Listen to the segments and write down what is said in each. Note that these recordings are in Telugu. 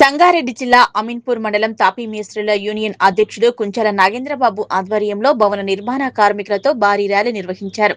సంగారెడ్డి జిల్లా అమీన్పూర్ మండలం తాపీ మేస్త్రీల యూనియన్ అధ్యక్షుడు కుంచాల నాగేంద్రబాబు ఆధ్వర్యంలో భవన నిర్మాణ కార్మికులతో భారీ ర్యాలీ నిర్వహించారు.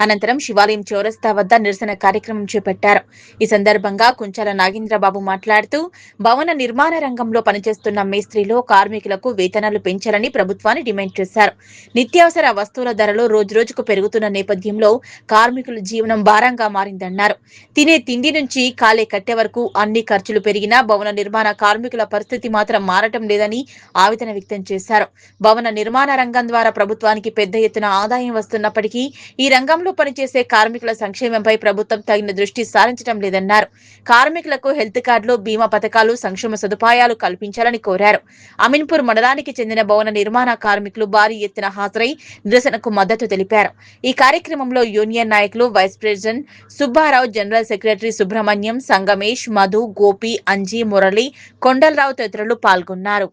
అనంతరం శివాలయం చౌరస్తా వద్ద నిరసన కార్యక్రమం చేపట్టారు. ఈ సందర్భంగా కుంచాల నాగేంద్రబాబు మాట్లాడుతూ భవన నిర్మాణ రంగంలో పనిచేస్తున్న మేస్త్రీలు కార్మికులకు వేతనాలు పెంచాలని ప్రభుత్వాన్ని డిమాండ్ చేశారు. నిత్యావసర వస్తువుల ధరలు రోజురోజుకు పెరుగుతున్న నేపథ్యంలో కార్మికుల జీవనం భారంగా మారిందన్నారు. తినే తిండి నుంచి కాలే కట్టే వరకు అన్ని ఖర్చులు పెరిగినా భవన నిర్మాణ కార్మికుల పరిస్థితి మాత్రం మారటం లేదని ఆవేదన వ్యక్తం చేశారు. భవన నిర్మాణ రంగం ద్వారా ప్రభుత్వానికి పెద్ద ఎత్తున ఆదాయం వస్తున్నప్పటికీ ఈ రంగంలో పనిచేసే కార్మికుల సంక్షేమంపై ప్రభుత్వం తగిన దృష్టి సారించడం లేదన్నారు. కార్మికులకు హెల్త్ కార్డులు, బీమా పథకాలు, సంక్షేమ సదుపాయాలు కల్పించాలని కోరారు. అమీన్పూర్ మండలానికి చెందిన భవన నిర్మాణ కార్మికులు భారీ ఎత్తున హాజరై నిరసనకు మద్దతు తెలిపారు. ఈ కార్యక్రమంలో యూనియన్ నాయకులు, vice president Subbarao, general secretary Subrahmanyam, Sangamesh, Madhu, Gopi, Anji, Murali, Kondalarao తదితరులు పాల్గొన్నారు.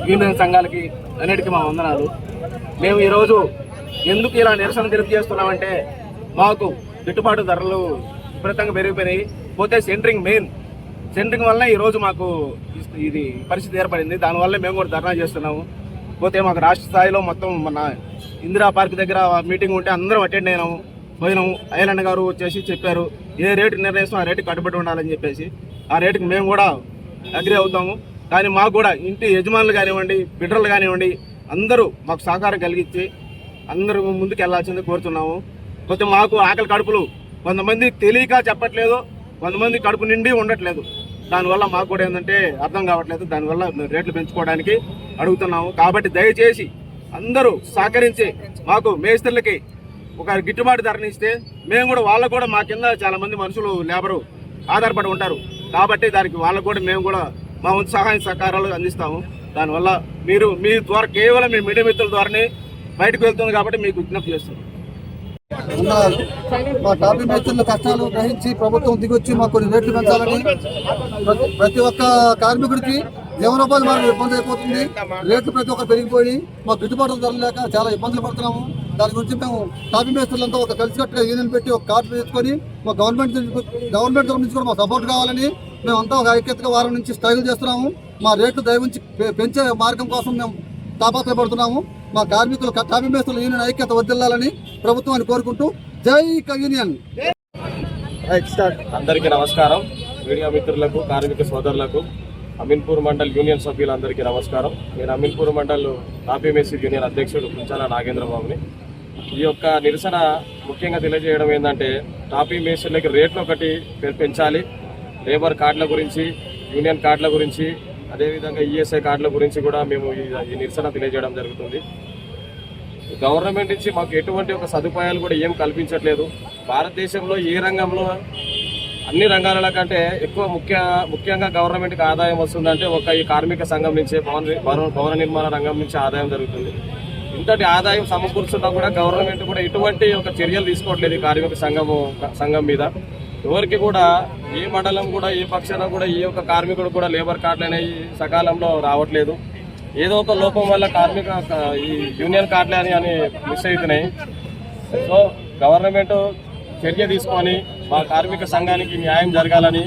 యూనియన్ సంఘాలకి అన్నిటికీ మా వందనాలు. మేము ఈరోజు ఎందుకు ఇలా నిరసన తెలియజేస్తున్నామంటే మాకు గిట్టుబాటు ధరలు విపరీతంగా పెరిగిపోయినాయి. పోతే సెంటరింగ్ వల్ల ఈరోజు మాకు ఇది పరిస్థితి ఏర్పడింది. దానివల్ల మేము కూడా ధర్నా చేస్తున్నాము. పోతే మాకు రాష్ట్ర స్థాయిలో మొత్తం మన ఇందిరా పార్క్ దగ్గర మీటింగ్ ఉంటే అందరం అటెండ్ పోయినాము. ఐలన్న గారు వచ్చేసి చెప్పారు, ఏ రేటు నిర్ణయిస్తాం ఆ రేటుకి కట్టుబడి ఉండాలని చెప్పేసి. ఆ రేటుకి మేము కూడా అగ్రి అవుతాము. కానీ మాకు కూడా ఇంటి యజమానులు కానివ్వండి, బిడ్డలు కానివ్వండి, అందరూ మాకు సహకారం కలిగించి అందరూ ముందుకు వెళ్లాల్సింది కోరుతున్నాము. కొంచెం మాకు ఆకలి కడుపులు కొంతమంది తెలియక చెప్పట్లేదు, కొంతమంది కడుపు నిండి ఉండట్లేదు. దానివల్ల మాకు కూడా ఏంటంటే అర్థం కావట్లేదు. దానివల్ల రేట్లు పెంచుకోవడానికి అడుగుతున్నాము. కాబట్టి దయచేసి అందరూ సహకరించి మాకు మేస్త్రులకి ఒక గిట్టుబాటు ధరని ఇస్తే మేము కూడా వాళ్ళకు కూడా మా కింద చాలా మంది మనుషులు లేబరు ఆధారపడి ఉంటారు. కాబట్టి దానికి వాళ్ళకు కూడా మేము కూడా మా వంతు సహాయ సహకారాలు అందిస్తాము. దానివల్ల మీరు మీ ద్వారా కేవలం మీ మీడియా మిత్రుల ద్వారానే బయటకు వెళ్తుంది కాబట్టి మీకు విజ్ఞప్తి చేస్తున్నాం. మా టాపీ మేస్త్రుల కష్టాలు గ్రహించి ప్రభుత్వం దిగొచ్చి మాకు కొన్ని రేట్లు పెంచాలని ప్రతి ఒక్క కార్మికుడికి జీవనోపాధి మాకు ఇబ్బంది అయిపోతుంది. రేట్లు ప్రతి ఒక్కరు పెరిగిపోయి మాకు గిట్టుబాటు ధరలు లేక చాలా ఇబ్బందులు పడుతున్నాము. దాని గురించి మేము టాపీ మేస్త్రులంతా ఒక కలిసికట్టుగా యూనియన్ పెట్టి ఒక కార్డు వేసుకొని మా గవర్నమెంట్ నుంచి కూడా మా సపోర్ట్ కావాలని మేమంతా ఒక ఐక్యతగా వారం నుంచి స్ట్రగుల్ చేస్తున్నాము. మా రేట్లు దయవుంచి పెంచే మార్గం కోసం మేము తాపత్రయపడుతున్నాము. మా కార్మికులు టాపీ మేస్త్రుల యూనియన్ ఐక్యత వర్ధిల్లాలని ప్రభుత్వాన్ని కోరుకుంటూ జై యూనియన్. అందరికీ నమస్కారం. మీడియా మిత్రులకు, కార్మిక సోదరులకు, అమీన్పూర్ మండల్ యూనియన్ సభ్యులందరికీ నమస్కారం. నేను అమీన్పూర్ మండల్ తాపీ మేస్త్రీ యూనియన్ అధ్యక్షుడు కుంచాల నాగేంద్రబాబుని. ఈ యొక్క నిరసన ముఖ్యంగా తెలియజేయడం ఏంటంటే టాపీ మేస్త్రులకి రేట్లు ఒకటి పెంచాలి. లేబర్ కార్డుల గురించి, యూనియన్ కార్డుల గురించి, అదేవిధంగా ఈఎస్ఐ కార్డుల గురించి కూడా మేము ఈ నిరసన తెలియజేయడం జరుగుతుంది. గవర్నమెంట్ నుంచి మాకు ఎటువంటి ఒక సదుపాయాలు కూడా ఏం కల్పించట్లేదు. భారతదేశంలో ఏ రంగంలో అన్ని రంగాల కంటే ఎక్కువ ముఖ్యంగా గవర్నమెంట్కి ఆదాయం వస్తుందంటే ఈ కార్మిక సంఘం నుంచే, భవన నిర్మాణ రంగం నుంచి ఆదాయం జరుగుతుంది. ఇంతటి ఆదాయం సమకూరుస్తున్నా కూడా గవర్నమెంట్ కూడా ఎటువంటి ఒక చర్యలు తీసుకోవట్లేదు ఈ కార్మిక సంఘం మీద. ఎవరికి కూడా ఏ మండలం కూడా, ఏ పక్షాన కూడా, ఏ ఒక్క కార్మికుడు కూడా లేబర్ కార్డులు అనేవి సకాలంలో రావట్లేదు. ఏదో ఒక లోపం వల్ల ఈ యూనియన్ కార్డులు అని మిస్ అవుతున్నాయి. సో గవర్నమెంట్ చర్య తీసుకొని మా కార్మిక సంఘానికి న్యాయం జరగాలని,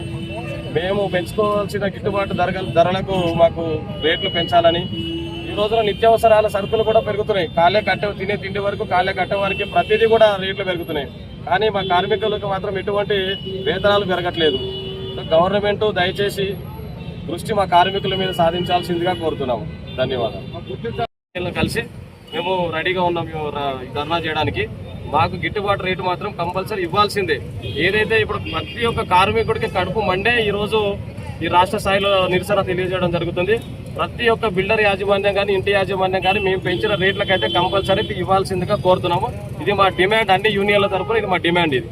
మేము పెంచుకోవాల్సిన గిట్టుబాటు ధరలకు మాకు రేట్లు పెంచాలని. ఈ రోజున నిత్యావసరాల సరుకులు కూడా పెరుగుతున్నాయి. తినే తిండి వరకు, కట్టే వరకు ప్రతిదీ కూడా రేట్లు పెరుగుతున్నాయి. కానీ మా కార్మికులకు మాత్రం ఎటువంటి వేతనాలు పెరగట్లేదు. గవర్నమెంట్ దయచేసి దృష్టి మా కార్మికుల మీద సాధించాల్సిందిగా కోరుతున్నాము. ధన్యవాదాలు. కలిసి మేము రెడీగా ఉన్నాం ధర్నా చేయడానికి. మాకు గిట్టుబాటు రేటు మాత్రం కంపల్సరీ ఇవ్వాల్సిందే. ఏదైతే ఇప్పుడు ప్రతి ఒక్క కార్మికుడికి కడుపు మండే ఈరోజు ఈ రాష్ట్ర స్థాయిలో నిరసన తెలియజేయడం జరుగుతుంది. ప్రతి ఒక్క బిల్డర్ యాజమాన్యం కానీ, ఇంటి యాజమాన్యం కానీ మేము పెంచిన రేట్లకైతే కంపల్సరీ ఇవ్వాల్సిందిగా కోరుతున్నాము. ఇది మా డిమాండ్. అన్ని యూనియన్ల తరఫున ఇది మా డిమాండ్. ఇది